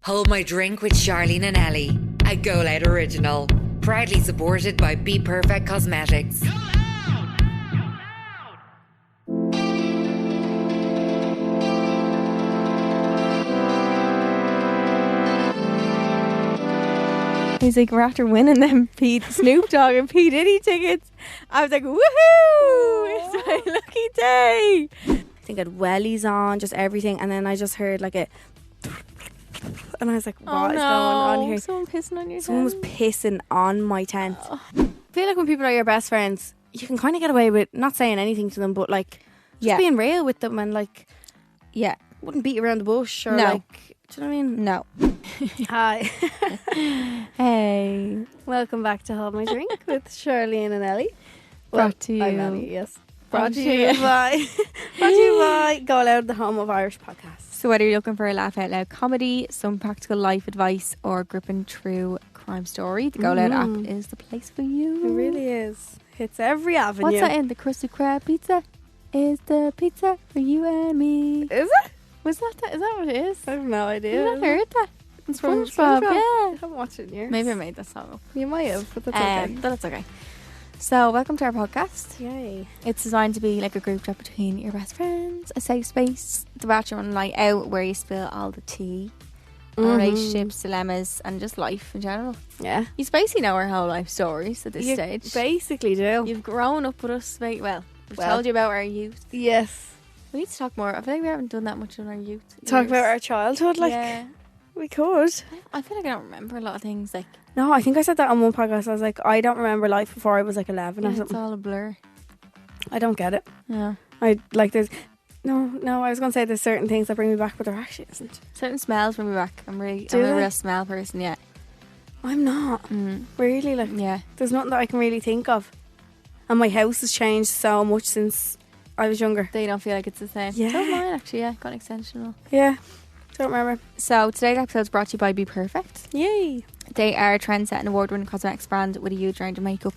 Hold My Drink with Charleen and Ellie, a Go Loud original. Proudly supported by Be Perfect Cosmetics. He's like, we're after winning them Snoop Dogg and P Diddy tickets. I was like, woohoo! It's my lucky day. I think I had wellies on, just everything, and then I just heard like a, and I was like, what is going on here? Someone pissing on your Someone was tent. pissing on my tent. I feel like when people are your best friends, you can kind of get away with not saying anything to them, but like just being real with them and like, wouldn't beat around the bush or like, do you know what I mean? No. Hi. Hey. Welcome back to Hold My Drink with Charleen and Ellie. Brought to you. I'm Ellie, yes. Brought to you by Go Loud, the home of Irish podcasts. So whether you're looking for a laugh out loud comedy, some practical life advice, or gripping true crime story, the Go Loud app is the place for you. It really is. Hits every avenue. What's that in? The Krusty Krab pizza is the pizza for you and me. Is it? Was that? Is that what it is? I have no idea. I've heard that. It's from SpongeBob. SpongeBob. Yeah. I haven't watched it in years. Maybe I made that song up. You might have, but that's okay. But that's okay. So welcome to our podcast. Yay. It's designed to be like a group chat between your best friends, a safe space, the bachelor and night out where you spill all the tea, on relationships, dilemmas, and just life in general. Yeah. You basically know our whole life stories at this You stage. basically do. You've grown up with us, we've told you about our youth. Yes. We need to talk more. I feel like we haven't done that much in our youth. Talk years. about our childhood, like, yeah. we could. I feel like I don't remember a lot of things. Like, No, I think I said that on one podcast. I was like, I don't remember life before I was like 11 or it's something. all a blur. I don't get it. Yeah. I was going to say there's certain things that bring me back, but there actually isn't. Certain smells bring me back. I'm a they? real smell person. Yeah. I'm not. Really, like, Yeah. there's nothing that I can really think of. And my house has changed so much since I was younger. They don't feel like it's the same. Yeah. Don't mind actually. Yeah. Got an extension. Yeah. Don't remember. So today's episode is brought to you by Be Perfect. Yay. They are a trend-setting award-winning cosmetics brand with a huge range of makeup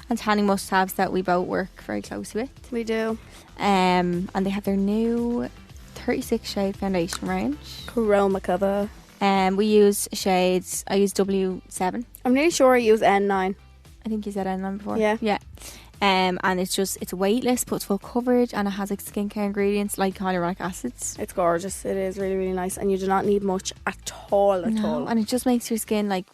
and tanning must-haves that we both work very closely with. We do. And they have their new 36 shade foundation range. Chroma cover. We use shades. I use W7. I'm nearly sure I use N9. I think you said N9 before. Yeah. Yeah. And it's weightless, but it's full coverage, and it has like skincare ingredients like hyaluronic acids. It's gorgeous. It is really, really nice, and you do not need much at all. And it just makes your skin like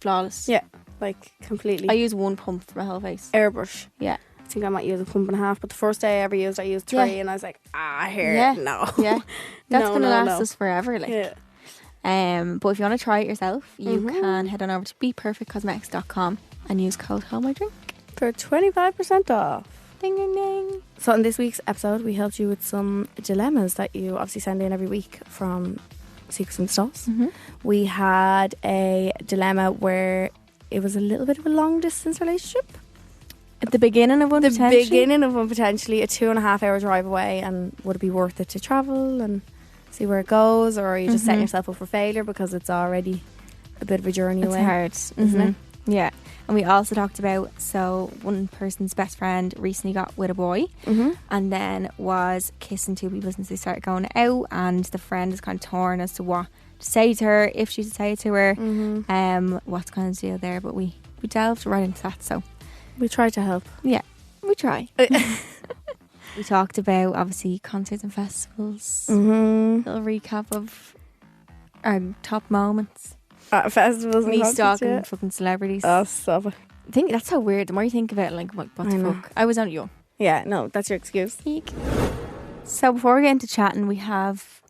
flawless. Yeah, like completely. I use one pump for my whole face. Airbrush. Yeah. I think I might use a pump and a half, but the first day I ever used, I used 3, and I was like, no. Yeah. That's No, gonna no, last no. us forever. Like. Yeah. But if you want to try it yourself, you can head on over to beperfectcosmetics.com and use code HOLDMYDRINK For 25% off. Ding ding ding. So in this week's episode, we helped you with some dilemmas that you obviously send in every week from Secrets from the Stalls. We had a dilemma where it was a little bit of a long distance relationship. At the beginning of one, The potentially? beginning of one, potentially a 2.5 hour drive away, and would it be worth it to travel and see where it goes, or are you just setting yourself up for failure because it's already a bit of a journey It's away? hard, isn't it? Yeah. And we also talked about, so one person's best friend recently got with a boy and then was kissing 2 people since they started going out, and the friend is kind of torn as to what to say to her, if she should say it to her, what's kind of the deal there. But we delved right into that, so We tried to help. yeah, we try. We talked about obviously concerts and festivals, little recap of our top moments, At festivals and me concerts, stalking yeah. fucking celebrities. Oh, stop it. I think that's so weird. The more you think of it, like, what I the know. fuck? I was only young. Yeah, no, that's your excuse. So before we get into chatting, we have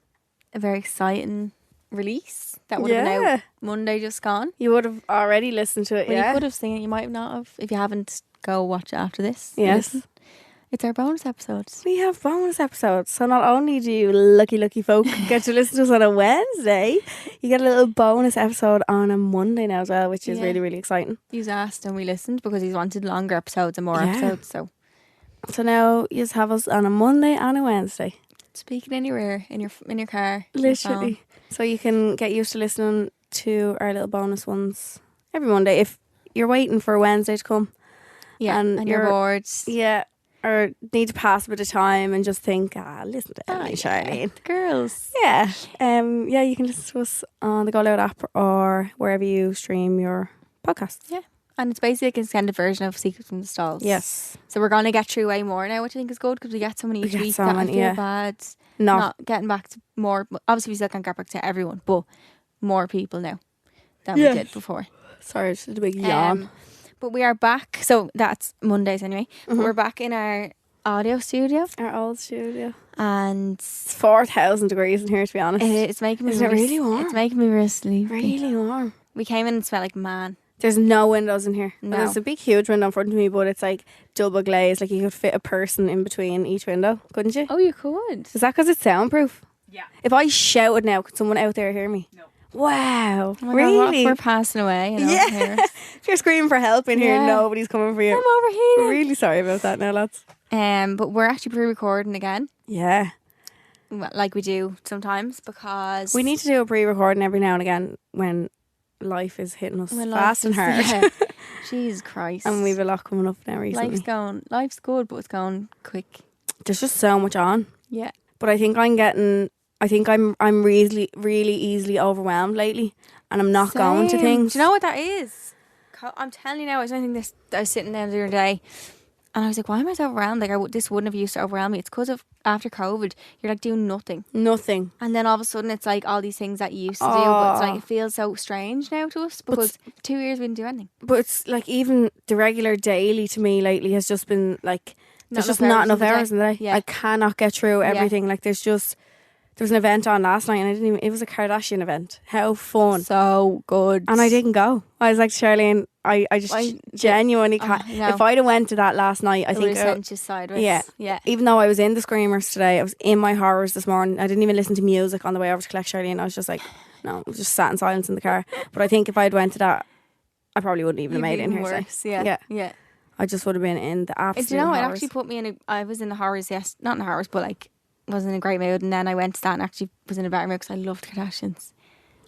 a very exciting release that would have been out Monday just gone. You would have already listened to it, Well, yeah? you could have seen it, you might not have. If you haven't, go watch it after this. Yes. Listen. It's our bonus episodes. We have bonus episodes. So not only do you lucky folk get to listen to us on a Wednesday, you get a little bonus episode on a Monday now as well, which is really, really exciting. He's asked and we listened because he's wanted longer episodes and more Yeah. episodes. So now you just have us on a Monday and a Wednesday. speaking in your ear, in your car, Literally. So you can get used to listening to our little bonus ones every Monday if you're waiting for Wednesday to come. yeah, and you're bored. Yeah. or need to pass a bit of time and just think, listen to Ellie and Charleen. The girls. Yeah. Yeah, you can listen to us on the Go Loud app or wherever you stream your podcasts. Yeah. And it's basically like an extended version of Secrets from the Stalls. Yes. So we're going to get through way more now, which I think is good because we get so many each week that I feel bad not getting back to more. Obviously, we still can't get back to everyone, but more people now than we did before. Sorry, it's just a big yawn. But we are back. So that's Mondays anyway. But we're back in our audio studio. Our old studio. And it's 4,000 degrees in here, to be honest. It's making me really warm. It's making me really sleepy. Really warm. We came in and smelled like man. There's no windows in here. No. There's a big, huge window in front of me, but it's like double glazed. Like you could fit a person in between each window, couldn't you? Oh, you could. Is that because it's soundproof? Yeah. If I shouted now, could someone out there hear me? No. Wow. Oh my really? God, we're passing away. You know, Yeah. If you're screaming for help in here, nobody's coming for you. I'm overheating. We're really sorry about that now, lads. But we're actually pre-recording again. Yeah. Like we do sometimes because... We need to do a pre-recording every now and again when life is hitting us fast and hard. Yeah. Jesus Christ. And we've a lot coming up now recently. Life's good, but it's going quick. There's just so much on. Yeah. But I think I'm really, really easily overwhelmed lately, and I'm not going to things. Do you know what that is? I'm telling you now, I was sitting there the other day and I was like, why am I so overwhelmed? Like, this wouldn't have used to overwhelm me. It's because of after COVID, you're like doing nothing. And then all of a sudden it's like all these things that you used to do, but it's like it feels so strange now to us because 2 years we didn't do anything. But it's like even the regular daily to me lately has just been like, there's just not enough hours in the day. Yeah. I cannot get through everything. Like there was an event on last night and it was a Kardashian event. How fun. So good. And I didn't go. I was like, Charleen, I genuinely can't. No. If I'd have went to that last night, I it think would have sent you sideways. Yeah. Even though I was in the Screamers today, I was in my horrors this morning. I didn't even listen to music on the way over to collect Charleen. I was just like, no, I just sat in silence in the car. But I think if I'd went to that, I probably wouldn't even have made it in here. Worse. Yeah. I just would have been in the absolute Do you know, it horrors. actually put me I was in the horrors, yes. Not in the horrors, but like, was in a great mood. And then I went to that and actually was in a better mood because I loved Kardashians.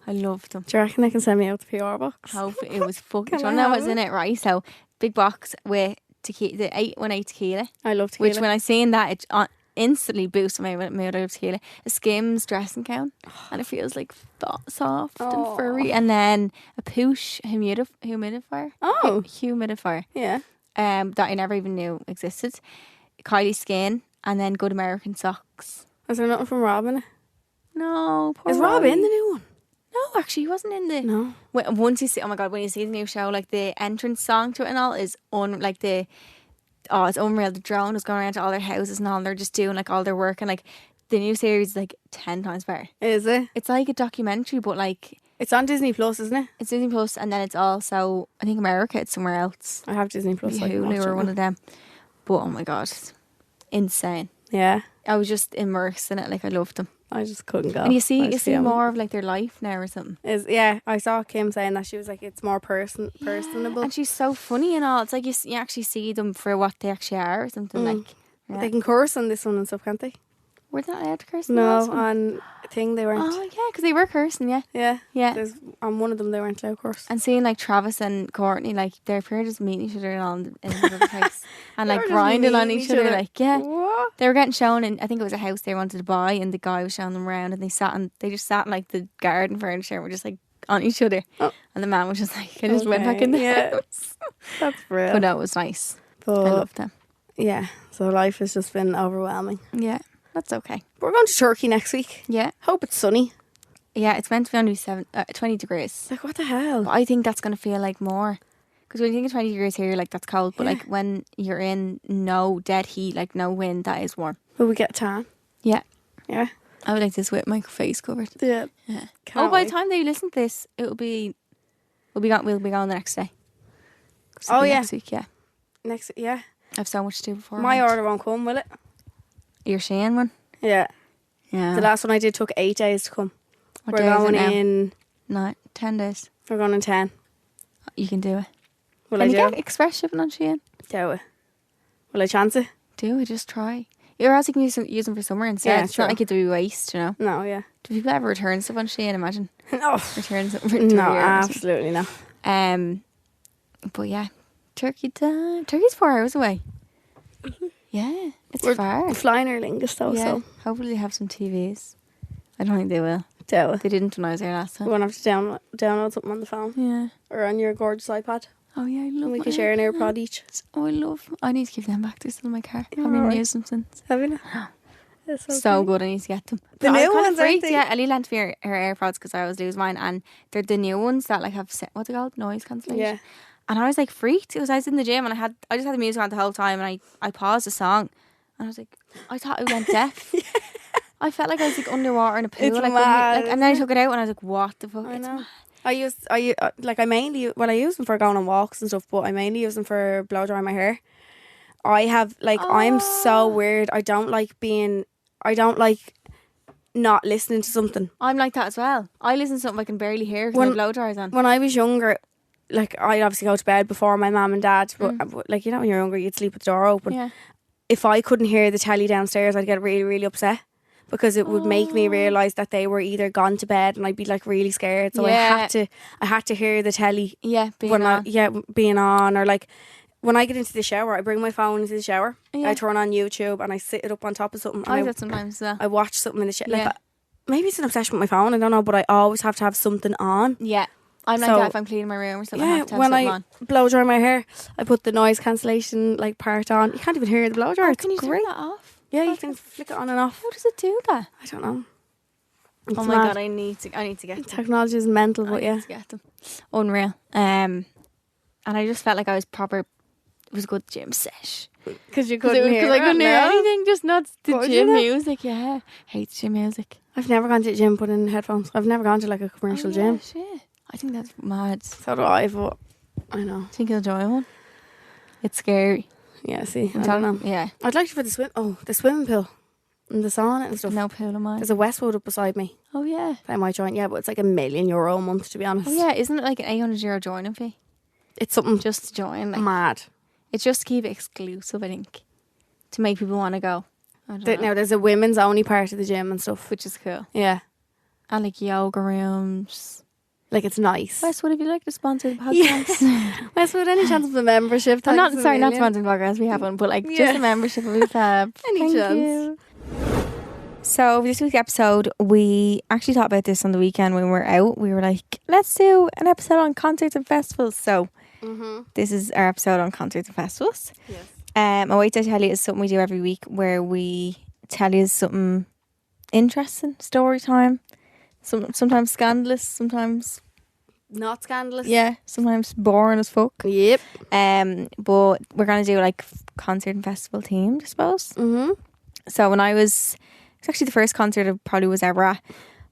I loved them. Do you reckon they can send me out the PR box? Hopefully it was fucking... Can Do you I know have what's in it, right? So, big box with tequila, the 818 tequila. I love tequila. Which when I seen that, it instantly boosted my mood. I love tequila. A Skims dressing gown. And it feels like soft and furry. And then a Poosh humidifier. Oh. Humidifier. Yeah. That I never even knew existed. Kylie Skin. And then Good American Socks. Is there nothing from Rob in it? No, poor Is Rob in the new one? No, actually, he wasn't in the... No. Once you see... Oh my God, when you see the new show, like the entrance song to it and all is it's unreal. The drone is going around to all their houses and all, and they're just doing like all their work, and like the new series is like 10 times better. Is it? It's like a documentary, but like... It's on Disney Plus, isn't it? It's Disney Plus, and then it's also... I think America, it's somewhere else. I have Disney Plus. So Hulu or one of them. But oh my God, insane. Yeah. I was just immersed in it. Like, I loved them. I just couldn't go. And you see more of like their life now or something. I saw Kim saying that she was like, it's more personable. And she's so funny and all. It's like you actually see them for what they actually are or something. Like, yeah. They can curse on this one and stuff, can't they? Were they not allowed to curse? On No, on thing they weren't. Oh yeah, because they were cursing. Yeah. On one of them they weren't allowed to curse. And seeing like Travis and Courtney, like they're just meeting each other and all in the place and like grinding on each other. Like What? they were getting shown in. I think it was a house they wanted to buy, and the guy was showing them around, and they just sat in like the garden furniture and were just like on each other. And the man was just like, I just went back in the house. That's real. But no, it was nice. But I loved them. Yeah, so life has just been overwhelming. Yeah, that's okay. We're going to Turkey next week. Yeah. Hope it's sunny. Yeah, it's meant to be only 20 degrees. Like, what the hell? But I think that's going to feel like more. Because when you think of 20 degrees here, you're like, that's cold. But like when you're in no dead heat, like no wind, that is warm. Will we get tan? Yeah. Yeah. I would like this with my face covered. Yeah. By the time they listen to this, we'll be going the next day. Oh, yeah. Next week, yeah. Yeah. I have so much to do before. My order won't come, will it? Your Shein one? Yeah. Yeah. The last one I did took 8 days to come. What We're day is it going now? in... No, 10 days. We're going in 10. You can do it. Will Can I you do get it? express shipping on Shein? Do it. Will I chance it? Do it, just try. Or else you can use them for summer instead. Yeah, it's true. not like it to be waste, you know. No, yeah. Do people ever return stuff on Shein? Imagine. No. Return something for 2 No, years. absolutely not. But yeah, Turkey time. Turkey's 4 hours away. Yeah, it's We're far. flying Aer Lingus though, Yeah, so hopefully they have some TVs. I don't think they will. do it. They didn't when I was there last We're time. gonna have to download something on the phone Yeah. or on your gorgeous iPad, Oh yeah, I love and we my can share an iPad. AirPod each. Oh, I need to give them back. They're still in my car. Yeah, I haven't even alright. used them since. Have you? It's So good, I need to get them. The But I was new kinda ones, aren't freaked, they? yeah. Ellie lent me her AirPods because I always lose mine, and they're the new ones that like have what's it called, noise cancellation. Yeah. And I was like freaked. I was in the gym and I just had the music on the whole time, and I paused the song, and I was like, I thought I went deaf. I felt like I was like underwater in a pool. It's Like, mad, and then I took it out and I was like, what the fuck? I It's know. mad. I use I mainly I use them for going on walks and stuff, but I mainly use them for blow drying my hair. I have I'm so weird. I don't like not listening to something. I'm like that as well. I listen to something I can barely hear because my blow dryer's on. When I was younger, like I'd obviously go to bed before my mum and dad, but like when you're younger, you'd sleep with the door open. Yeah. If I couldn't hear the telly downstairs, I'd get really, really upset because it would make me realise that they were either gone to bed, and I'd be like really scared. So Yeah. I had to hear the telly. Yeah, being on. Being on, or like when I get into the shower, I bring my phone into the shower. Yeah. I turn on YouTube and I sit it up on top of something. I And do that sometimes as well. I watch something in the shower. Yeah. Like maybe it's an obsession with my phone. I don't know, but I always have to have something on. Yeah. I'm like So- that if I'm cleaning my room or something. I Yeah, have to have when something I on. blow dry my hair, I put the noise cancellation part on. You can't even hear the blow dryer. Oh, It's can you great. turn that off? Yeah, you can flick it on and off. How does it do that? I don't know. It's Oh my mad. god, I need to get them. Technology is mental, but I yeah. need to get them. Unreal. And I just felt like I was proper. It was a good gym sesh. Because you Because I couldn't hear anything, just not the What would gym you do? music. Yeah, hate gym music. I've never gone to a gym, put in headphones. I've never gone to like a commercial gym. Shit. I think that's mad. So do I, but I know. Think you'll enjoy one? It's scary. Yeah, see, I don't know. Yeah. I'd like to for the swimming pool and the sauna and stuff. No pool of mine. There's a Westwood up beside me Oh yeah. that I might join. Yeah, but it's like €1 million a month, to be honest. Oh yeah. Isn't it like an €800 joining fee It's something just to join? Like, mad. it's just to keep it exclusive, I think, to make people want to go. I don't know. Now, there's a women's only part of the gym and stuff. Which is cool. Yeah. And like yoga rooms. Like, it's nice. Westwood, if you'd like to sponsor the Yeah. podcast. Westwood, any chance of a membership? I'm not Thanks a sorry, not million. sponsoring the podcast. We have one, but like just Yeah. a membership will be fab. Any Thank chance. you. So this week's episode, we actually thought about this on the weekend when we were out. We were like, let's do an episode on concerts and festivals. So this is our episode on concerts and festivals. Yes. A Wait to Tell You is something we do every week where we tell you something interesting, story time. Sometimes scandalous, sometimes Not scandalous. sometimes boring as fuck. Yep. But we're gonna do like concert and festival themed, I suppose. Mm-hmm. So when it's actually the first concert I probably was ever at.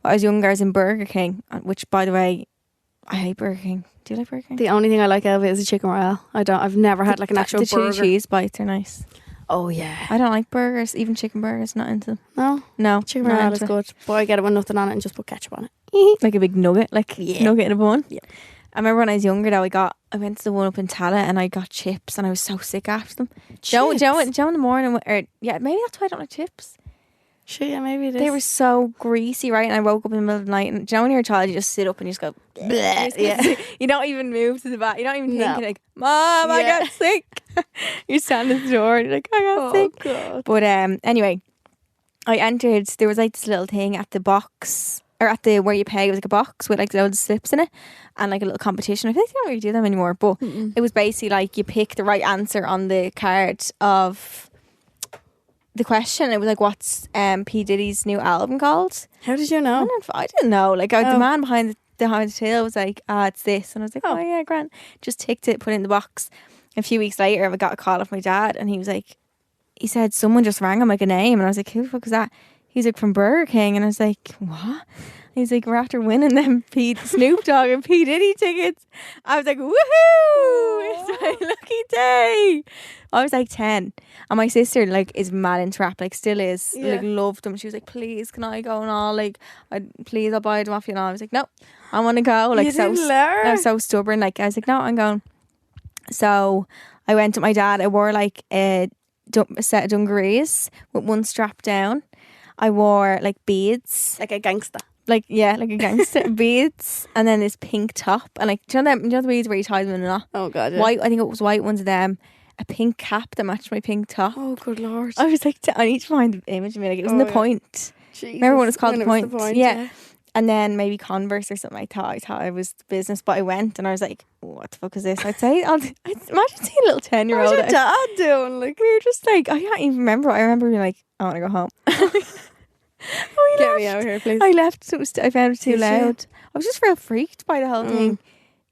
When I was younger, I was in Burger King, which, by the way, I hate Burger King. Do you like Burger King? The only thing I like out of it is a chicken royale. I've never had like an actual the chili burger. cheese bites are nice. Oh yeah. I don't like burgers, even chicken burgers. Not into them. No, No, chicken not royale is into it. good. But I get it with nothing on it and just put ketchup on it. Like a big nugget, Yeah. nugget in a bun. Yeah. I remember when I was younger though, I went to the one up in Tala and I got chips and I was so sick after them. Joe in the morning, maybe that's why I don't like chips. Sure, yeah, maybe it is. They were so greasy, right? And I woke up in the middle of the night, and do you know when you're a child, you just sit up and you just go, bleh. Yeah. You don't even move to the back. You don't even think, No. you're like, Mom, I Yeah. got sick. You stand at the door and you're like, I got Oh sick. god. But anyway, I entered, there was like this little thing at the box, or at the where you pay, it was like a box with like loads of slips in it and like a little competition. I feel like they don't really do them anymore, but it was basically like you pick the right answer on the card of the question. It was like, what's P Diddy's new album called? How did you know? I didn't know. Like the Oh. man behind the tail was like, it's this, and I was like, Oh. oh yeah, grand. Just ticked it, put it in the box. A few weeks later, I got a call off my dad, and he was like, he said someone just rang him like a name, and I was like, who the fuck is that? He's like, from Burger King, and I was like, what? He's like, we're after winning them Snoop Dogg and P Diddy tickets. I was like, woohoo! It's my lucky day. I was like 10, and my sister like is mad into rap, like still is, Yeah. like loved them. She was like, please, can I go and all? Like, please, I'll buy them off you. And all. I was like, no, I want to go. Like, You didn't let her? I was so stubborn. Like, I was like, no, I'm going. So I went with my dad. I wore like a set of dungarees with one strap down. I wore like beads, Like a gangster. like a gangster beads, and then this pink top, and like do you know the beads where you tie them in a knot? Oh god. Yeah. White, I think it was white ones of them, a pink cap that matched my pink top. Oh, good lord. I was like, I need to find the image of me. Like, it was in the Point. Jesus. Remember when it was called the Point? Yeah. And then maybe Converse or something. I thought it was business, but I went and I was like, what the fuck is this? I'd imagine seeing a little 10-year-old. What's your dad doing? Like, we were just like, I can't even remember. I remember being like, I want to go home. Get me out of here, please. I left. So I found it too Did you? loud. I was just real freaked by the whole thing.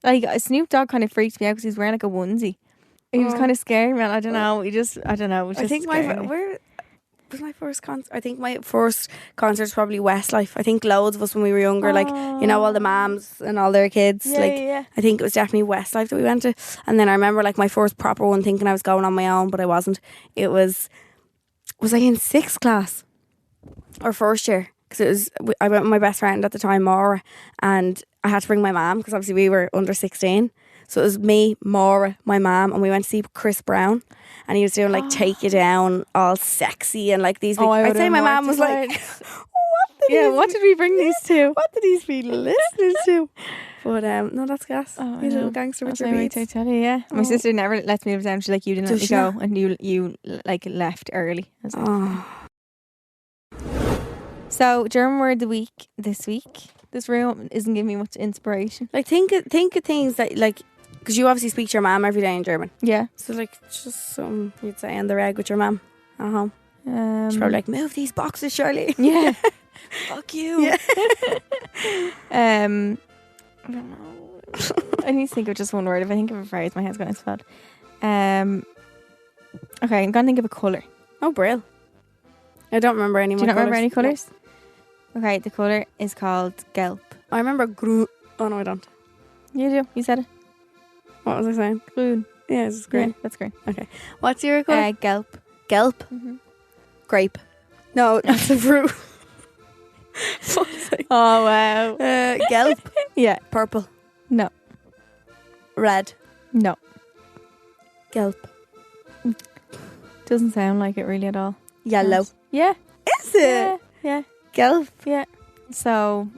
Like, Snoop Dogg kind of freaked me out because he was wearing like a onesie. He was kind of scary, man. I don't know. I don't know. It was just I think where was my first concert? I think my first concert was probably Westlife. I think loads of us when we were younger, like, you know, all the moms and all their kids. Yeah. I think it was definitely Westlife that we went to. And then I remember like my first proper one thinking I was going on my own, but I wasn't. It was I in 6th class or first year? Because I went with my best friend at the time, Maura, and I had to bring my mum because obviously we were under 16. So it was me, Maura, my mum, and we went to see Chris Brown. And he was doing like Take You Down, all sexy and like these big... I'd say my mum was like, what did we bring these to? What did these be listening to? But no, that's gas. Oh, You little gangster with your beats. I tell you, yeah. My sister never lets me live down. She's like, you didn't let me go, and you like left early. I was like, So, German word of the week this week. This room isn't giving me much inspiration. Like think of things that like, because you obviously speak to your mum every day in German. Yeah. So like just something you'd say on the reg with your mum at home. She's probably like, move these boxes, Charlie. Yeah. Fuck you. Yeah. I don't know. I need to think of just one word. If I think of a phrase, my head's going to explode. Okay, I'm going to think of a colour. Oh, brill. I don't remember any. Do you not remember any colours? No. Okay, the colour is called Gelb. I remember grün. Oh no, I don't. You do. You said it. What was I saying? Grün. Yeah, it's green. Yeah, that's green. Okay. What's your colour? Gelb. Gelb. Grape. No, that's a fruit. Oh wow. Gelb. Yeah. Purple. No. Red. No. Gelb. Doesn't sound like it really at all. Yellow. Yeah. Is it? Yeah. Gelb. Yeah. So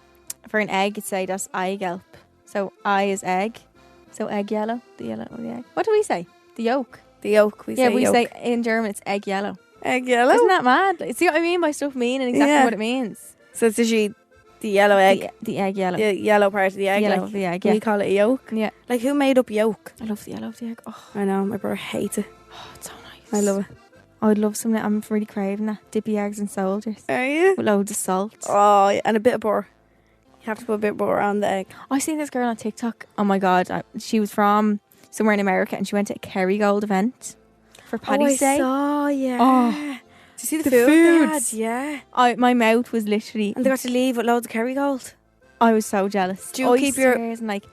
for an egg, you'd say das Eigelb. So I is egg. So egg yellow. The yellow of the egg. What do we say? The yolk. The yolk. We say yolk. Say in German it's egg yellow. Egg yellow. Isn't that mad? Like, see what I mean by stuff meaning exactly what it means. So it's usually the yellow egg. The egg yellow. The yellow part of the egg. Yellow like, of the egg, we call it a yolk. Yeah. Like who made up yolk? I love the yellow of the egg. Oh, I know, my brother hates it. oh it's so nice. I love it. I would love some of that. I'm really craving that. Dippy eggs and soldiers. Are you? With loads of salt. Oh, yeah, and a bit of butter. You have to put a bit of butter on the egg. I seen this girl on TikTok. Oh my god. She was from somewhere in America and she went to a Kerrygold event for Paddy's Day. Oh, yeah. Oh, did you see the the food they had? foods. Yeah. My mouth was literally... And they got to leave with loads of Kerrygold. I was so jealous. Do you keep your... Oysters and like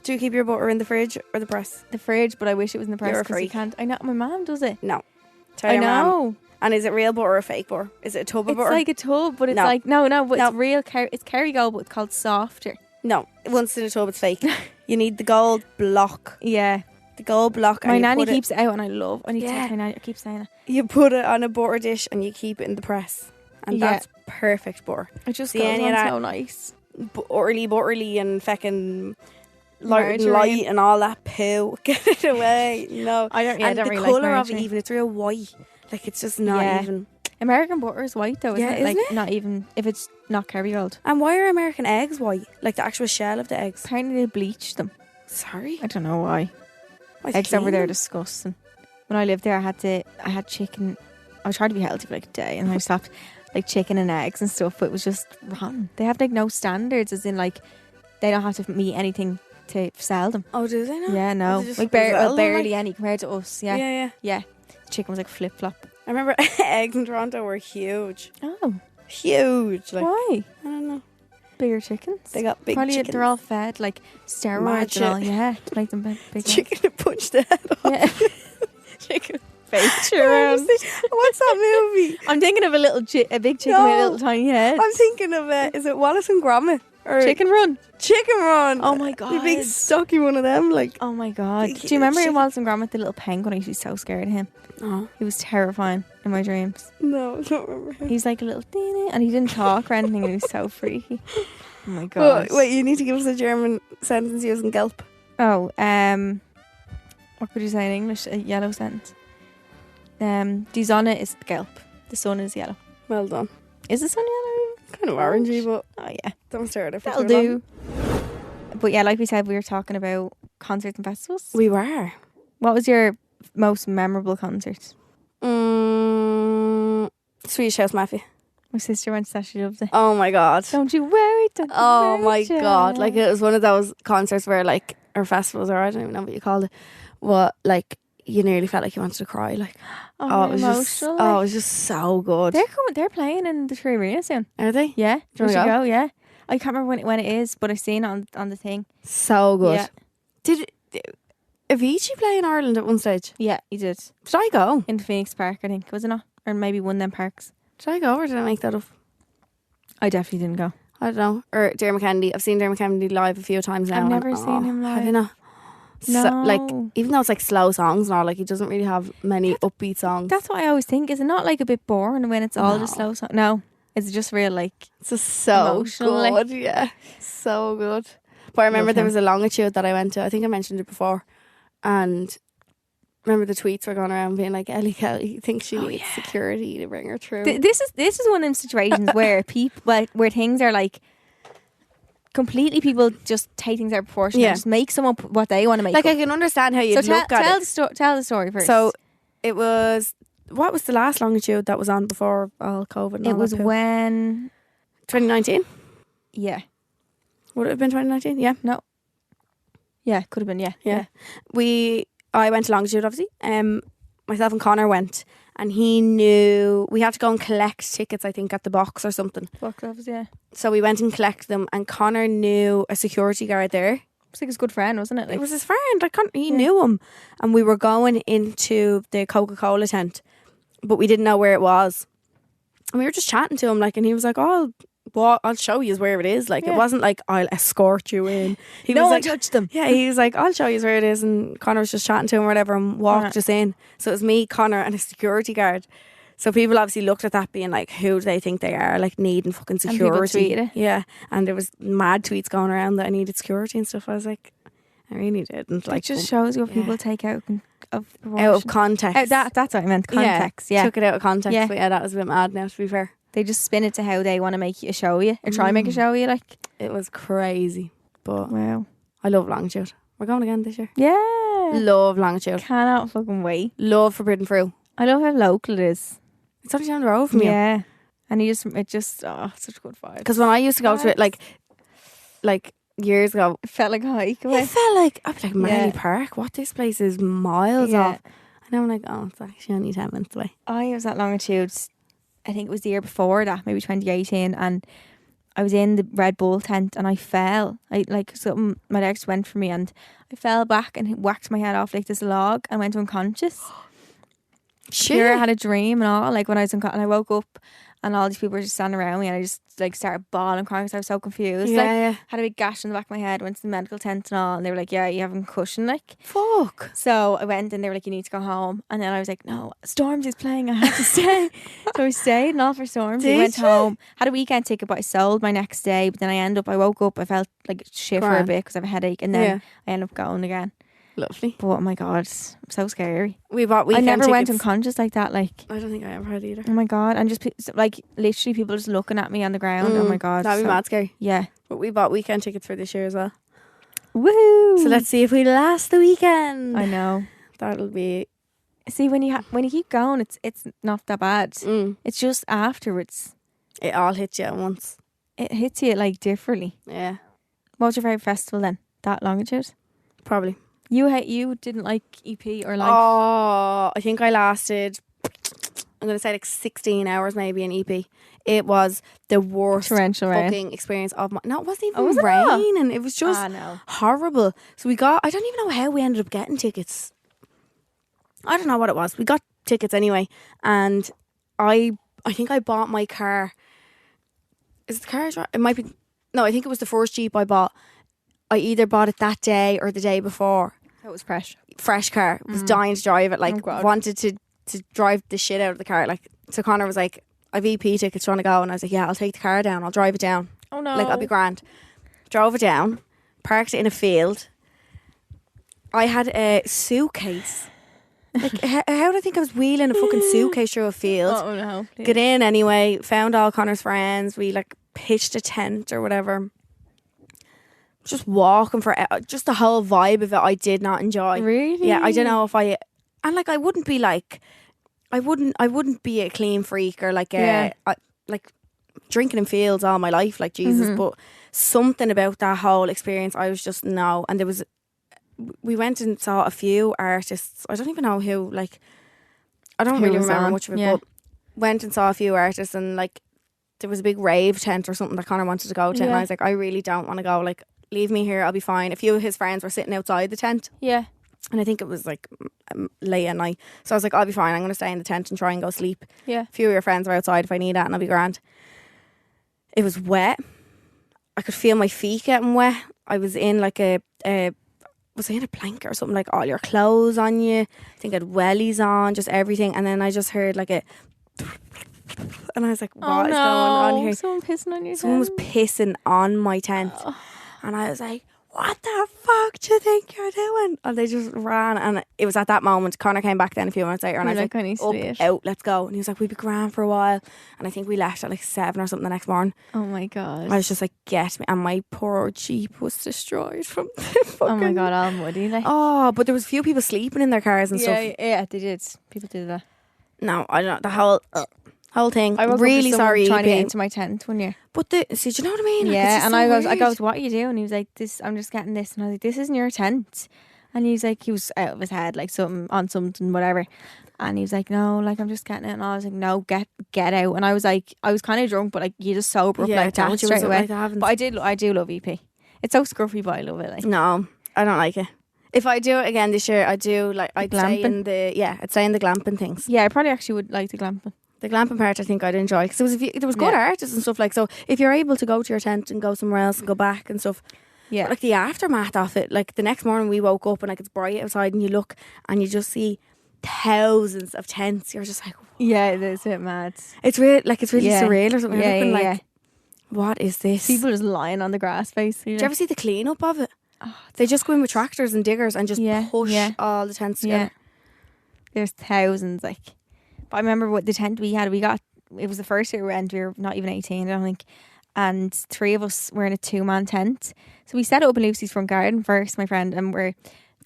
Do you keep your butter in the fridge or the press? the fridge, but I wish it was in the press You're a because you freak. can't. I know my mum does it. No. Tell I your mum. know. And is it real butter or fake butter? Is it a tub of It's butter? like a tub, but it's No. like no, but No. it's real. It's Kerrygold, but it's called softer. No. Once in a tub, it's fake. You need the gold block. Yeah, The gold block. my and you nanny put it- keeps it out, and I love. I need to Yeah. tell my nanny. I keep saying it. You put it on a butter dish and you keep it in the press. And Yeah. that's perfect butter. It just See goes any of on that? so nice. Butterly and feckin' light and Margarine. light and all that poo. Get it away. No. I don't. Yeah, I And don't the really colour like of it margarine. even, it's real white. Like it's just not Yeah. even. American butter is white though, isn't Yeah, it? Like isn't it? not even if it's not Kerrygold. And why are American eggs white? Like the actual shell of the eggs. Apparently they bleach them. Sorry. I don't know why. Why Eggs over there are clean? disgusting. When I lived there, I had chicken. I tried to be healthy for like a day, and I stopped like chicken and eggs and stuff. But it was just rotten. They have like no standards, as in like they don't have to meet anything to sell them. Oh, do they not? Yeah, no, Oh, they just like sell them, barely like? any compared to us. Yeah, Yeah. yeah. Chicken was like flip flop. I remember eggs in Toronto were huge. Oh, Huge. Like, why? I don't know. Bigger chickens. They got big Probably chickens. they're all fed like steroids Mad and all. shit. Yeah, to make them big. Chicken to punch the head off. Yeah. Chicken face I around. was thinking, what's that movie? I'm thinking of a big chicken with a No. little tiny head. I'm thinking of is it Wallace and Gromit? Or Chicken Run. Chicken Run. Oh my The god. big stocky one of them. Like, Oh my god. Big Do you remember in chicken. Wallace and Gromit the little penguin? I used to be so scared of him. oh He was terrifying in my dreams. no, I don't remember him. He's like a little dee and he didn't talk or anything and he was so freaky. Oh my Oh, god. wait, you need to give us a German sentence using Gelp. Oh, What could you say in English? A yellow sentence. Die Sonne ist gelb. The sun is yellow. Well done. Is the sun yellow? Kind of orangey, but Oh yeah, don't stare at it for that'll too long. do. But yeah, like we said, we were talking about concerts and festivals. We were. What was your most memorable concert? Swedish House Mafia. My sister went to that. She loved it. Oh my god. Don't you worry. Don't you Oh worry, my child. god. Like it was one of those concerts where like, or festivals, or I don't even know what you called it. What, like, you nearly felt like you wanted to cry. Like, Oh, it was just, emotional. it was just so good. They're playing in the Tree Arena soon. Are they? Yeah, Do you we wanna should go? go. Yeah, I can't remember when it is, but I've seen it on the thing. So good. Yeah. Did Avicii play in Ireland at one stage? Yeah, he did Did I go? in Phoenix Park. I think was it not, or maybe one of them parks. Did I go or did I make that up? I definitely didn't go. I don't know. Or Dermot Kennedy. I've seen Dermot Kennedy live a few times now. I've and, never seen him Have live. you not? No. So, like, even though it's like slow songs and all, like he doesn't really have many upbeat songs. That's what I always think. Is it not like a bit boring when it's all just No. slow song? No, it's just real like. It's just so Emotional, like- good. Yeah, so good. But I remember Love there him. was a longitude that I went to. I think I mentioned it before. And remember the tweets were going around being like, Ellie Kelly thinks she needs security to bring her through. This is one of them situations where where things are like completely people just take things out of proportion Yeah. and just make some up what they want to make. Like up. I can understand how you So look at it. tell the story first. So it was, what was the last longitude that was on before all COVID? And it all was that poo? when 2019. yeah Would it have been 2019? Yeah. could have been Yeah. I went to longitude obviously. Myself and Connor went, and he knew we had to go and collect tickets, I think, at the box or something. box office So we went and collected them, and Connor knew a security guard there. it's like his good friend, wasn't it? Like, It was his friend. He knew him, and we were going into the Coca-Cola tent, but we didn't know where it was. And we were just chatting to him, like, and he was like, "Oh, I'll show you where it is." Like, Yeah. it wasn't like I'll escort you in. He no was one like, touched them. yeah, he was like, "I'll show you where it is." And Connor was just chatting to him or whatever and walked Yeah. us in. So it was me, Connor, and a security guard. So people obviously looked at that being like, who do they think they are? Like needing fucking And people security. tweeted it. Yeah. And there was mad tweets going around that I needed security and stuff. I was like, I really didn't. Like, It just shows you what yeah. people take out of proportion. out of context. That's what I meant. Context. Yeah. Took it out of context. Yeah. But yeah, that was a bit mad now, to be fair. They just spin it to how they want to make you show you or try and make a show you. Like, It was crazy. But wow. I love Longitude. We're going again this year. Yeah. Love Longitude. Cannot fucking wait. Love Forbidden Fruit. I love how local it is. It's only down the road from you. Yeah. And it just such a good vibe. Because when I used to go to it, like years ago, It felt like a hike it away. felt like, I'd be like, Marley Yeah. Park, what, this place is miles Yeah. off. And I'm like, oh, it's actually only 10 minutes away. I was at Longitude, I think it was the year before that, maybe 2018, and I was in the Red Bull tent and I fell. My legs went for me and I fell back and whacked my head off like this log and went unconscious. Sure, I had a dream and all, like when I was and I woke up and all these people were just standing around me and I just like started bawling and crying because I was so confused. Yeah, Like, yeah. had a big gash in the back of my head, went to the medical tent and all, and they were like, yeah, you have a concussion, like. Fuck. So I went and they were like, you need to go home. And then I was like, no, Stormzy's playing, I have to stay. So I stayed and all for Stormzy. Did Went you? home, had a weekend ticket, but I sold my next day. But then I woke up, I felt like shit for a Grand. bit because I have a headache. And then Yeah. I ended up going again. Lovely. But oh my God, so scary. We bought I weekend never went tickets. unconscious like that. Like, I don't think I ever had either. oh my God. And just like literally people just looking at me on the ground. Oh my God. That'd be so- mad scary. Yeah. But we bought weekend tickets for this year as well. Woohoo. So let's see if we last the weekend. I know. That'll be... See, when you keep going, it's not that bad. Mm, It's just afterwards. it all hits you at once. It hits you like differently. Yeah, What was your favourite festival then? That Longitude? probably. You didn't like EP or like Oh, I think I lasted, I'm going to say like 16 hours maybe in EP. It was the worst torrential rain? fucking experience of my... No, it wasn't even Oh, was it not? rain. And it was just No. horrible. So I don't even know how we ended up getting tickets. I don't know what it was. We got tickets anyway. And I think I bought my car. Is it the car? It might be... No, I think it was the first Jeep I bought. I either bought it that day or the day before. That was fresh. Fresh car. Was dying to drive it. Like, Oh, God. wanted to drive the shit out of the car. Like, so Connor was like, I've EP tickets, trying to go. And I was like, yeah, I'll take the car down. I'll drive it down. Oh no. Like, I'll be grand. Drove it down. Parked it in a field. I had a suitcase. Like, how do I think I was wheeling a fucking suitcase through a field? Oh no. Please. Get in anyway. Found all Connor's friends. We like pitched a tent or whatever. Just walking for just the whole vibe of it. I did not enjoy. Really? Yeah, I don't know if I wouldn't be like, I wouldn't be a clean freak or like like drinking in fields all my life, like Jesus. But something about that whole experience, I was just no. And we went and saw a few artists. I don't even know who. Like, I don't really remember much of it, but went and saw a few artists, and like there was a big rave tent or something that Connor wanted to go to, and I was like, I really don't want to go. Like, leave me here, I'll be fine. A few of his friends were sitting outside the tent. Yeah. And I think it was like late at night. So I was like, I'll be fine. I'm going to stay in the tent and try and go sleep. Yeah. A few of your friends are outside if I need that, and I'll be grand. It was wet. I could feel my feet getting wet. I was in like was I in a blanket or something? Like all your clothes on you. I think I had wellies on, just everything. And then I just heard like a... And I was like, what is going on here? Someone pissing on your tent. Someone was pissing on my tent. And I was like, what the fuck do you think you're doing? And they just ran. And it was at that moment, Connor came back then a few minutes later, and I was like, I need to up, out, let's go. And he was like, we'd be grand for a while. And I think we left at like 7 or something the next morning. Oh my God. I was just like, get me. And my poor Jeep was destroyed from the fucking... Oh my God, all muddy. Like. Oh, but there was a few people sleeping in their cars and stuff. Yeah, they did. People did that. No, I don't know. The whole thing. I was really sorry. trying to get into my tent one year. But see, do you know what I mean? Yeah, and I goes, what are you doing? And he was like, "This, I'm just getting this." And I was like, "This isn't your tent." And he was out of his head, like something, whatever. And he was like, "No, like I'm just getting it." And I was like, "No, get out." And I was like, I was kind of drunk, but like you just sober up like that straight away. But I do love EP. It's so scruffy, but I love it. Like, no, I don't like it. If I do it again this year, I do like I'd stay in the glamping things. Yeah, I probably actually would like the glamping. The glamping part I think I'd enjoy, because there was good artists and stuff, like, so if you're able to go to your tent and go somewhere else and go back and stuff, but like the aftermath of it, like the next morning we woke up and like it's bright outside and you look and you just see thousands of tents. You're just like, yeah, it's a bit mad. It's really surreal or something. You're looking like, what is this? People just lying on the grass basically. Did you ever see the clean up of it? They just go in with tractors and diggers and just push all the tents together. There's thousands, like. But I remember what the tent we had. It was the first year we went. We were not even 18, I don't think. And 3 of us were in a 2-man tent. So we set it up in Lucy's front garden first, my friend, and we're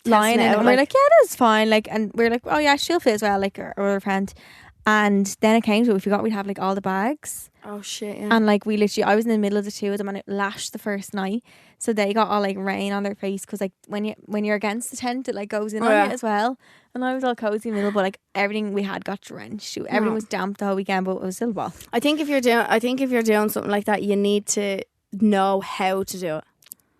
lying in it. And we're like, yeah, that's fine. Like, and we're like, oh yeah, she'll fit as well, like our other friend. And then it came to it, we forgot we'd have like all the bags. Oh shit, yeah. And like I was in the middle of the two of them, and it lashed the first night. So they got all like rain on their face, because like when you're against the tent, it like goes in on you as well. And I was all cozy in the middle, but like everything we had got drenched. Everything was damp the whole weekend, but it was still well. I think if you're doing something like that, you need to know how to do it.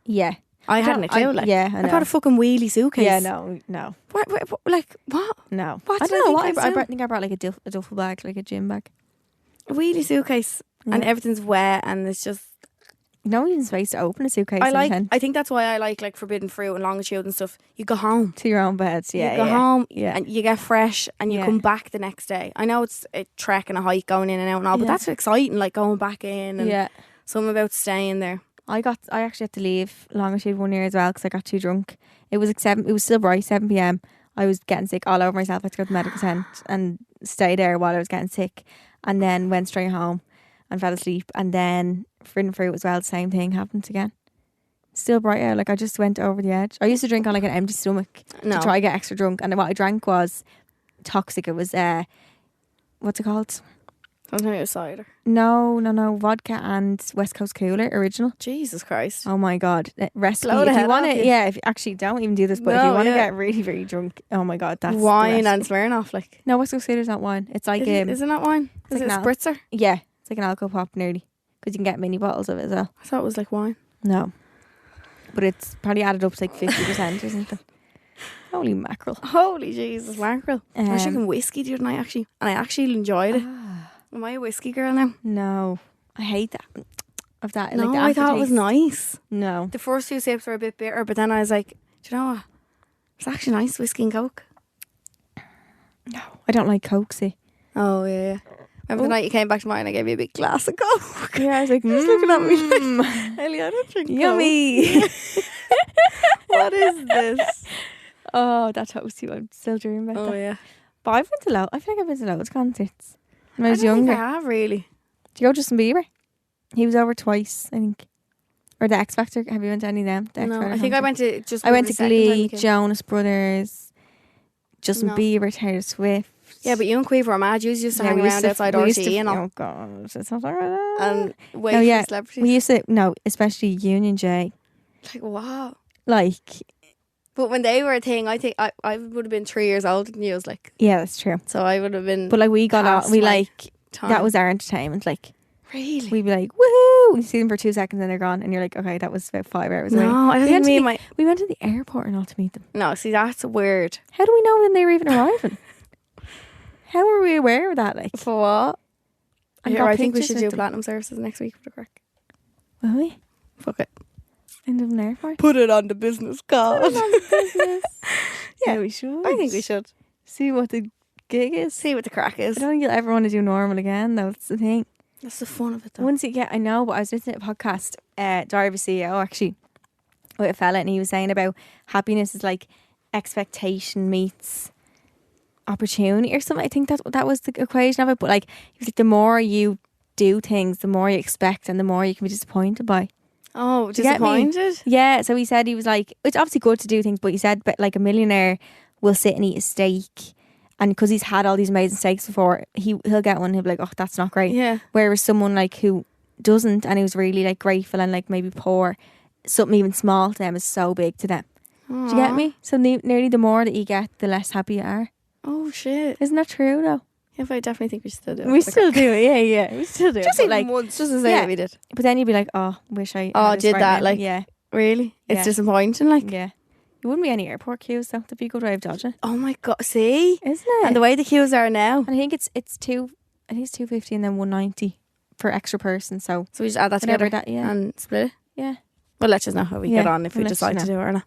Yeah. I hadn't a clue. I bought a fucking wheelie suitcase. Yeah, no. What, like, what? No. What I don't know what I think I brought like a duffel bag, like a gym bag. A wheelie suitcase, and everything's wet, and it's just no even space to open a suitcase. I think that's why I like forbidden fruit and longitude and stuff. You go home to your own beds. Yeah, you go home, and you get fresh, and you come back the next day. I know it's a trek and a hike going in and out and all, but that's exciting. Like going back in, and something about staying there. I actually had to leave longitude one year as well because I got too drunk. It was like it was still bright, 7 p.m. I was getting sick all over myself. I had to go to the medical tent and stay there while I was getting sick, and then went straight home and fell asleep. And then forbidden fruit as well, the same thing happened again. Still bright out. Like I just went over the edge. I used to drink on like an empty stomach to try to get extra drunk, and what I drank was toxic. It was what's it called? Something about cider. No, vodka and West Coast Cooler original. Jesus Christ! Oh my God, recipe. If you want it, if you actually don't even do this, but if you want to get really, really drunk, oh my God, that's wine and Smirnoff. Like no, West Coast Cooler's not wine. It's like is it not wine? Is it a spritzer? Yeah, it's like an alcohol pop nearly, because you can get mini bottles of it as well. I thought it was like wine. No, but it's probably added up to like 50% or something. Holy mackerel! Holy Jesus, mackerel! I was drinking whiskey the other night actually, and I actually enjoyed it. Am I a whiskey girl now? No. I hate that. Of that. No, like I thought it was nice. No. The first few sips were a bit bitter, but then I was like, do you know what? It's actually nice, whiskey and Coke. No, I don't like Coke, see. Oh, yeah. Remember the night you came back to mine, I gave you a big glass of Coke. Yeah, I was like, just looking at me like, Ellie, I don't drink yummy. Coke. What is this? Oh, that toasty. I'm still dreaming about that. yeah. But I've been to I feel like I've been to loads of concerts when I was I don't think younger. I have really. Do you go Justin Bieber? He was over twice, I think. Or the X Factor. Have you went to any of them? The X No, Factor I think I concert? went to just. I went the to second time Glee, we came. Jonas Brothers, Justin No. Bieber, Taylor Swift. Yeah, but you and Queeve were mad. You used to Yeah, hang we used around to- outside we used RTE to- and all, Oh god, it's not like that. and wait Oh, for yeah. celebrities. We used to especially Union J. Like wow. Like, But when they were a thing, I think I would have been 3 years older than you. I was like, yeah, that's true. so I would have been. But like we got Past on, we my like time. that was our entertainment. Like really. we'd be like, woohoo! You see them for 2 seconds and they're gone, and you're like, okay, that was about 5 hours away. No, I don't We think went to me the- and my. We went to the airport and all to meet them. No, see that's weird. How do we know when they were even arriving? How were we aware of that? Like, For what? and Here, got I think we pictures should with do them. platinum services next week for the crack. Will we? Fuck it. End of an airport. Put it on the business card. Business. Yeah, we should. I think we should See what the gig is. see what the crack I is. don't think you'll ever want to do normal again, though. That's the thing. That's the fun of it, though. Once you get, I know, but I was listening to a podcast, Diary of a CEO, actually, with a fella, and he was saying about happiness is like expectation meets opportunity or something. I think that was the equation of it. But like, he was like, the more you do things, the more you expect, and the more you can be disappointed by. Oh, Do you get me? disappointed? Yeah, so he said he was like, it's obviously good to do things, but he said, but like a millionaire will sit and eat a steak, and because he's had all these amazing steaks before, he'll get one, he'll be like, oh, that's not great. Yeah. Whereas someone like who doesn't, and who's really like grateful and like maybe poor, something even small to them is so big to them. Do you get me? So nearly the more that you get, the less happy you are. Oh shit. Isn't that true though? Yeah, but I definitely think we should still do it. We for the still crack. do it, yeah, we still do it. Just But, even like, once, just to say yeah. that we did. but then you'd be like, oh, wish I. Oh, had this did right that, now. like- yeah, Really? It's Yeah. disappointing, like. yeah. There wouldn't be any airport queues though. There'd be a good way of dodging, Oh my god, see? isn't it? And the way the queues are now. And I think it's I think it's $250 and then $190 for extra person. So So we just add that whenever together that, yeah, and split it. yeah. Well, let us know how we Yeah, get on if we we'll let decide you to do it or not.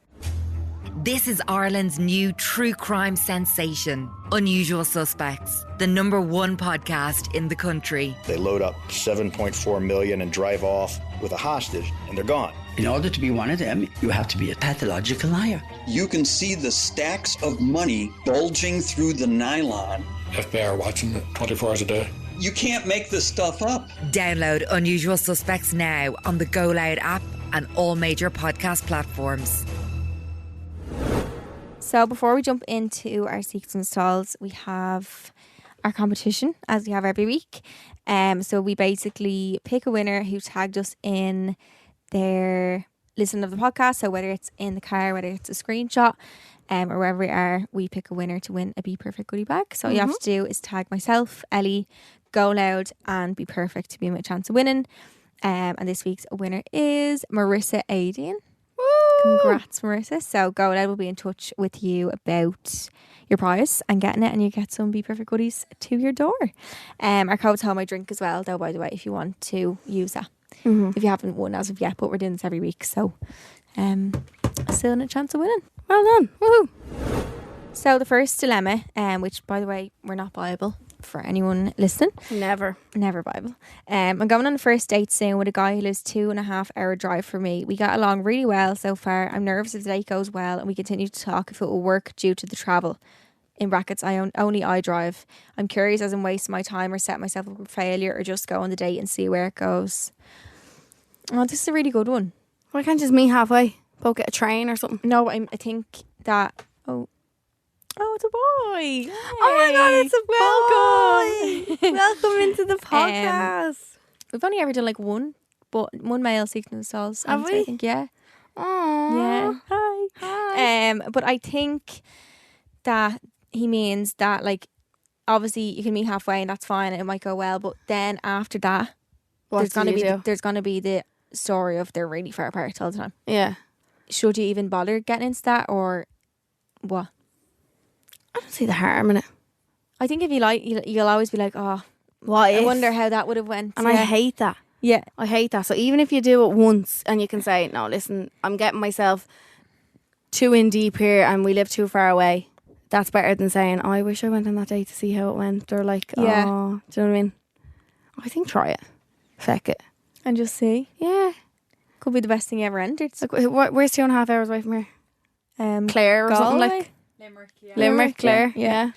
This is Ireland's new true crime sensation, Unusual Suspects, the #1 podcast in the country. They load up 7.4 million and drive off with a hostage, and they're gone. In order to be one of them, you have to be a pathological liar. You can see the stacks of money bulging through the nylon. FBI are watching it 24 hours a day. You can't make this stuff up. Download Unusual Suspects now on the Go Loud app and all major podcast platforms. So before we jump into our secrets and stalls, we have our competition as we have every week. So we basically pick a winner who tagged us in their listen of the podcast. So whether it's in the car, whether it's a screenshot, or wherever we are, we pick a winner to win a Be Perfect goodie bag. So all you have to do is tag myself, Ellie, Go Loud, and Be Perfect to be my chance of winning. And this week's winner is Marissa Adian. Congrats, Marissa. So Go Loud will be in touch with you about your prize and getting it, and you get some Be Perfect goodies to your door. Our code's Home I Drink as well, though, by the way, if you want to use that. If you haven't won as of yet, but we're doing this every week, so still in a chance of winning. Well done. Woohoo. So the first dilemma, which by the way, we're not Bible for anyone listening. Never. Never Bible. I'm going on a first date soon with a guy who lives 2.5 hour drive from me. We got along really well so far. I'm nervous if the date goes well and we continue to talk if it will work due to the travel. In brackets, only I drive. I'm curious as I'm wasting my time or set myself up for failure or just go on the date and see where it goes. Oh, this is a really good one. Why can't you just meet halfway? Both get a train or something. No, I think that... Oh, it's a boy. Oh my god, it's a Welcome. Welcome into the podcast. We've only ever done like one male secret and stalls. Have I we? think, yeah. Aww. Yeah. Hi. But I think that he means that, like, obviously you can meet halfway and that's fine and it might go well, but then after that What do you do? there's gonna be the story of they're really far apart all the time. Yeah. Should you even bother getting into that, or what? I don't see the harm in it. I think if you like, you'll always be like, oh, What I if? wonder how that would have went. And I hate that. Yeah. I hate that. So even if you do it once and you can say, no, listen, I'm getting myself too in deep here and we live too far away, that's better than saying, oh, I wish I went on that date to see how it went. Or like, Yeah. oh, do you know what I mean? I think try it. Feck it. And just see. Yeah. Could be the best thing you ever entered. Like, where's 2.5 hours away from here? Claire or something like? Limerick, Claire. Yeah.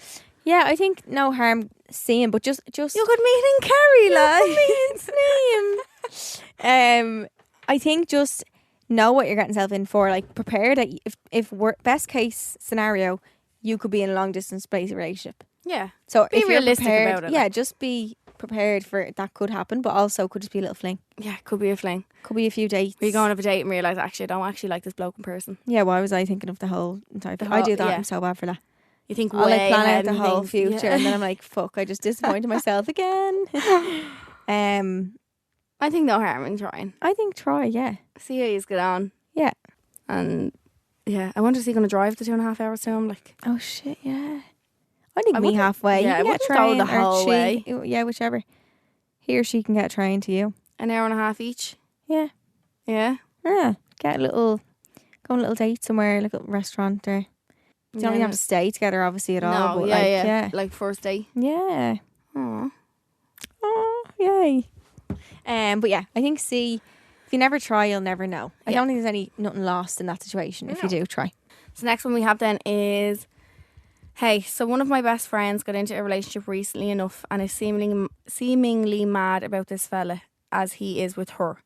Yeah, I think no harm seeing, but just You could meet in Kerry, like. I think just know what you're getting yourself in for. Like, prepare that if worst case scenario, you could be in a long distance relationship. Yeah. So Be if you're realistic prepared, about it, yeah, like. just be prepared for it. That could happen, but also could just be a little fling. Yeah, could be a fling. Could be a few dates. We go on a date and realise, actually, I don't actually like this bloke in person. Yeah, why was I thinking of the whole entire thing? I do that. I'm so bad for that. You think I like way plan ahead out the and whole things. future, Yeah. and then I'm like, fuck, I just disappointed myself again. I think no harm in trying. I think try, yeah. See how you get on. Yeah. And yeah, I wonder is he going to drive the 2.5 hours to him? Like, Oh shit, yeah. I think I me wouldn't- halfway. yeah, You I can get wouldn't a go train, the or whole she, way. Yeah, whichever. He or she can get a train to you. an hour and a half each. Yeah. Yeah. Yeah. Go on a little date somewhere, like a restaurant, or you don't even have to stay together obviously at all. No, But yeah, like, yeah. Like first date. Yeah. Aw. Oh, yay. But yeah, I think if you never try, you'll never know. I Yeah. don't think there's nothing lost in that situation if you do try. So the next one we have then is, hey, so one of my best friends got into a relationship recently enough and is seemingly mad about this fella as he is with her.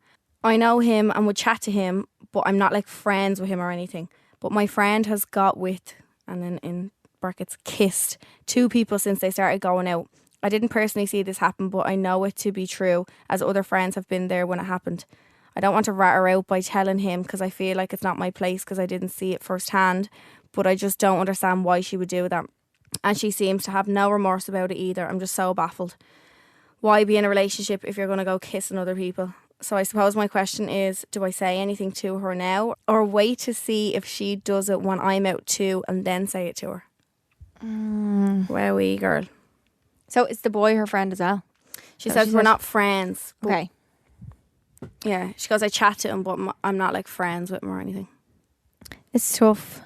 I know him and would chat to him, but I'm not like friends with him or anything. But my friend has got with, and then in brackets, kissed 2 people since they started going out. I didn't personally see this happen, but I know it to be true as other friends have been there when it happened. I don't want to rat her out by telling him because I feel like it's not my place because I didn't see it firsthand, but I just don't understand why she would do that. And she seems to have no remorse about it either. I'm just so baffled. Why be in a relationship if you're going to go kissing other people? So I suppose my question is, do I say anything to her now or wait to see if she does it when I'm out too and then say it to her? Wowee, girl. So it's the boy her friend as well. She So says she we're says- not friends. But Okay. yeah, she goes, I chat to him, but I'm not like friends with him or anything. It's tough.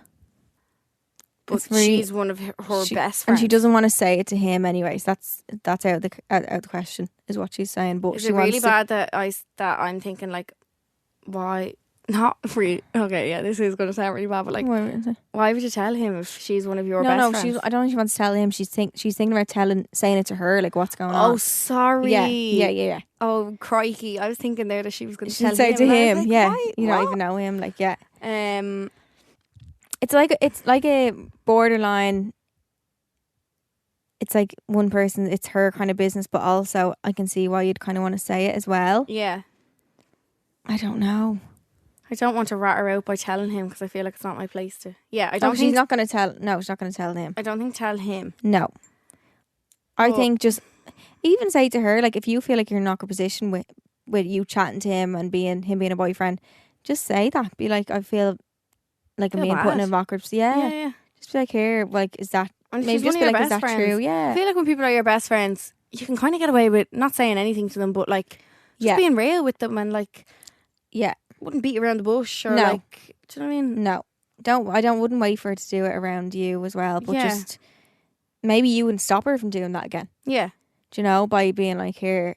But It's really- she's one of her best friends. And she doesn't want to say it to him anyways. That's out of the question, is what she's saying. But Is she it really wants bad that I'm thinking like, why? Not really. Okay, yeah, this is going to sound really bad, but like, why would you tell him if she's one of your best friends? I don't think she wants to tell him. She's thinking about saying it to her, like what's going Oh, on. sorry. Yeah. Oh, crikey! I was thinking there that she was going to She'd tell say him. to and I was him, like, yeah. why? You don't What? even know him, like, yeah. It's It's like a borderline. It's like one person, it's her kind of business, but also I can see why you'd kind of want to say it as well. yeah. I don't know. I don't want to rat her out by telling him because I feel like it's not my place to. Yeah, I Oh, don't she's think. not going to tell. No, she's not going to tell him. I don't think tell him. No. I But- think just even say to her, like, if you feel like you're in an awkward position with you chatting to him and being a boyfriend, just say that. Be like, I feel like I'm Feel being put in bad. an awkward. Yeah. Yeah. Just be like, here, like, is that And maybe she's just one be of like, your is that best true? friends. I Yeah. feel like when people are your best friends, you can kind of get away with not saying anything to them, but like just Yeah. being real with them and like Yeah. wouldn't beat around the bush or No. like. Do you know what I mean? No. Wouldn't wait for her to do it around you as well. But Yeah. just maybe you wouldn't stop her from doing that again. Yeah. Do you know, by being like, here,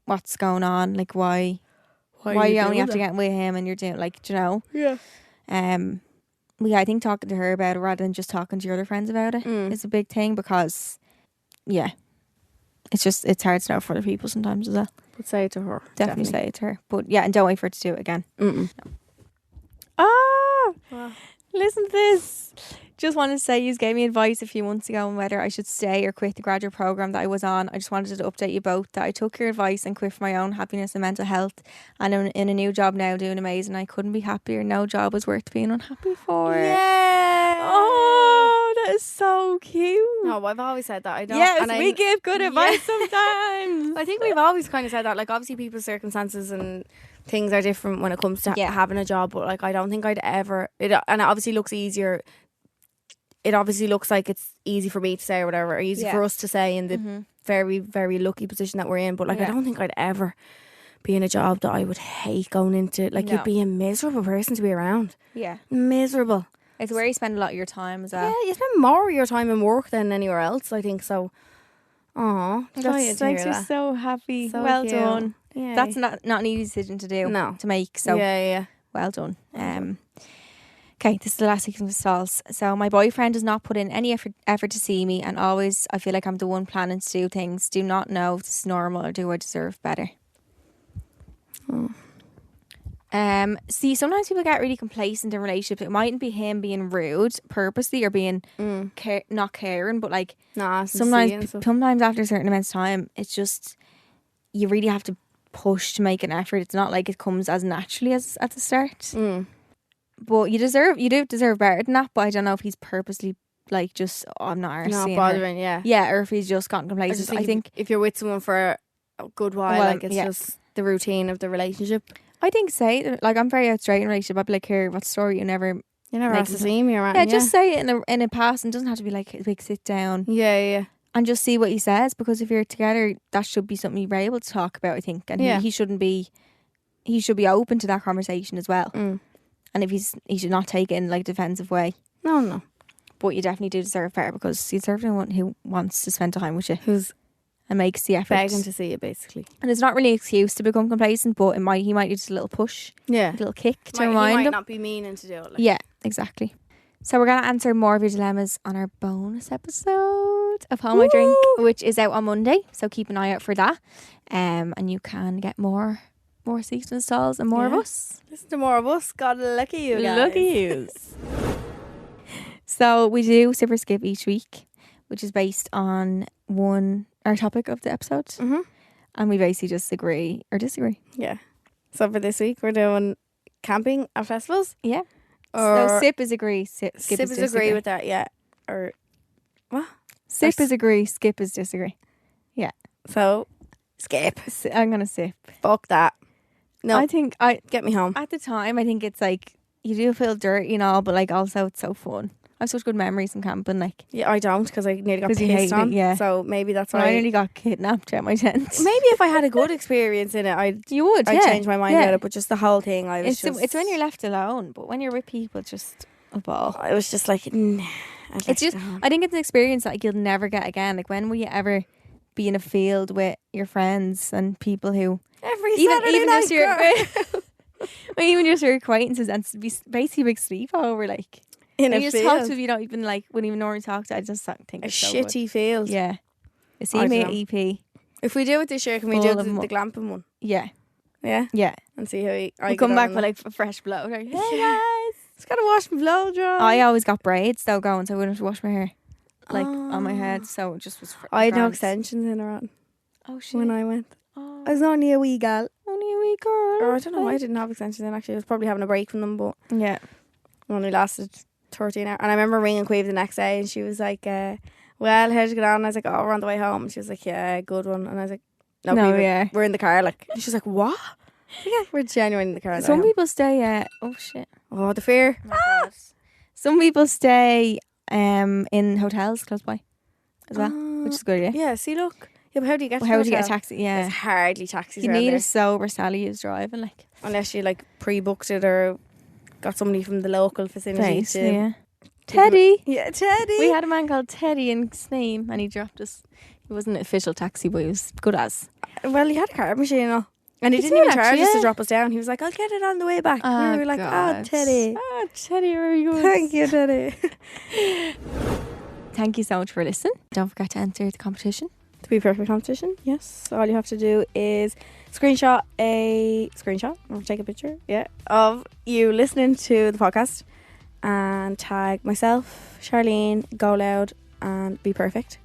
what's going on? Like, why you only have to get with him and you're doing, like, do you know? Yeah. Well, yeah, I think talking to her about it rather than just talking to your other friends about it is a big thing because, yeah, it's hard to know for other people sometimes as well. But say it to her. Definitely say it to her. But yeah, and don't wait for her to do it again. Mm-mm. Oh, listen to this. Just wanted to say you gave me advice a few months ago on whether I should stay or quit the graduate programme that I was on. I just wanted to update you both that I took your advice and quit for my own happiness and mental health, and I'm in a new job now doing amazing. I couldn't be happier. No job was worth being unhappy for. Yeah. Oh, that is so cute. No, I've always said that. I don't. Yes, and we give good advice sometimes. I think we've always kind of said that. Like, obviously, people's circumstances and things are different when it comes to having a job. But like, I don't think I'd ever. And it obviously looks easier. It obviously looks like it's easy for me to say or whatever, or easy for us to say in the very, very lucky position that we're in. But like, I don't think I'd ever be in a job that I would hate going into. Like, you'd be a miserable person to be around. Yeah, Miserable. it's where you spend a lot of your time as well. Yeah, you spend more of your time in work than anywhere else, I think. So, aw, That makes you so happy. So well cute. done. Yay. That's not an easy decision to do. No. To make. So yeah. well done. Okay, this is the last sequence of stalls. So my boyfriend does not put in any effort to see me, and always I feel like I'm the one planning to do things. Do not know if this is normal or do I deserve better. See, sometimes people get really complacent in relationships. It mightn't be him being rude purposely or being not caring, but like sometimes after a certain amount of time, it's just you really have to push to make an effort. It's not like it comes as naturally as at the start. But you do deserve better than that. But I don't know if he's purposely like just I'm not arsed bothering. Yeah, or if he's just gotten complacent. I think if you're with someone for a good while, like it's just the routine of the relationship. I think like I'm very out straight in a relationship. I'd be like, here, what story? You never asked to see me or anything. Just say it in a pass, and it doesn't have to be like a big sit down. Yeah. And just see what he says, because if you're together, that should be something you're able to talk about, I think. And he should be open to that conversation as well. And if he should not take it in like a defensive way. No. But you definitely do deserve better, because you deserve someone who wants to spend time with you. And makes the effort. Begging to see you, basically. And it's not really an excuse to become complacent, but he might need just a little push. Yeah. A little kick to remind him. He might not be meaning to do it. Yeah, exactly. So we're going to answer more of your dilemmas on our bonus episode of Hold My Drink, which is out on Monday. So keep an eye out for that. And you can get more season stalls and more of us. Listen to more of us. God, look at you guys. Look at you. So we do Sip or Skip each week, which is based on our topic of the episode. And we basically just agree or disagree. Yeah. So for this week, we're doing camping at festivals. Yeah. So Sip is agree, skip is disagree. Agree with that, yeah. Or what? Sip is agree, skip is disagree. Yeah. So skip. I'm gonna sip. Fuck that. No, I think get me home. At the time, I think it's like you do feel dirty and all, but like also it's so fun. I have such good memories in camping. Like, yeah, I don't, because I nearly got pissed on. Yeah. So maybe that's why I nearly got kidnapped at my tent. Maybe if I had a good experience in it, I'd change my mind about it. But just the whole thing, it's when you're left alone. But when you're with people, it's just a ball. I was just like, nah, it's just. I think it's an experience that you'll never get again. Like, when will you ever be in a field with your friends and people who even just your acquaintances, and be basically a big sleepover, like. In a you just talk to people you don't even like, wouldn't even normally talk to. I just think it's so shitty good. field. Yeah. See me at EP. If we do it this year, can we do the glamping one? Yeah. Yeah? Yeah. And see how we come back with like a fresh blow. Like, hey guys. Just gotta wash my blow dry. I always got braids though going, so I wouldn't have to wash my hair like on my head. So it just was I had no extensions in or on. Oh shit. When I went. I was only a wee gal. Only a wee girl. Or I don't know, I didn't have extensions in actually. I was probably having a break from them, but yeah. Only lasted 13 hours. And I remember ringing Queeve the next day, and she was like, well, how'd you get on? And I was like, oh, we're on the way home. And she was like, yeah, good one. And I was like, no, Queeve, we're in the car. Like, and she was like, what? Yeah, we're genuine in the car. Some people stay oh shit. Oh, the fear. Oh my God. Some people stay in hotels close by as well, which is good, yeah. Yeah, see, look. Yeah, but how do you get how do you get a taxi? Yeah. There's hardly taxis you around need there. a sober Sally who's driving, like. Unless you like pre-booked it or got somebody from the local vicinity to... Yeah. Teddy. Yeah, Teddy. We had a man called Teddy in Sneem, and he dropped us. He wasn't an official taxi, but he was good as. Well, he had a card machine and all. And he didn't even charge us to drop us down. He was like, I'll get it on the way back. Oh, we were like, oh, Teddy. Oh, Teddy, very good. Thank you, Teddy. Thank you so much for listening. Don't forget to enter the competition. To be perfect competition, yes. All you have to do is screenshot or take a picture, of you listening to the podcast and tag myself, Charlene, Go Loud, and Be Perfect.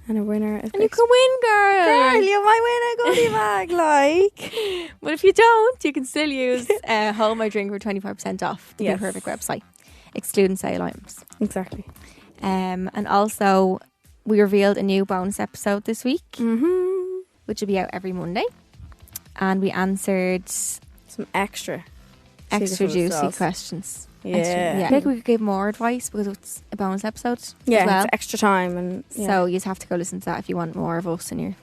And a winner is and you can win, girl. You might win a goodie bag, like. But if you don't, you can still use Hold My Drink for 25% off the Be Perfect website, excluding sale items. Exactly. And also, we revealed a new bonus episode this week, which will be out every Monday. And we answered some extra juicy questions. Yeah. I think we could give more advice because it's a bonus episode. Yeah, as well. It's extra time. And so you just have to go listen to that if you want more of us and you're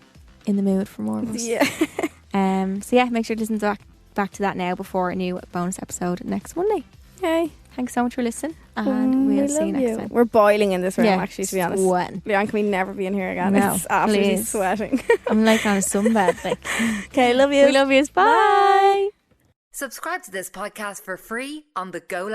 in the mood for more of us. Yeah. So yeah, make sure to listen back to that now before a new bonus episode next Monday. Yay. Thanks so much for listening, and we'll see you next time. We're boiling in this room, actually, to be honest. When? Leanne, can we never be in here again? No, it's absolutely please. sweating. I'm like on a sunbed. Like. Okay, love you. We love you. Bye. Subscribe to this podcast for free on the Go Loud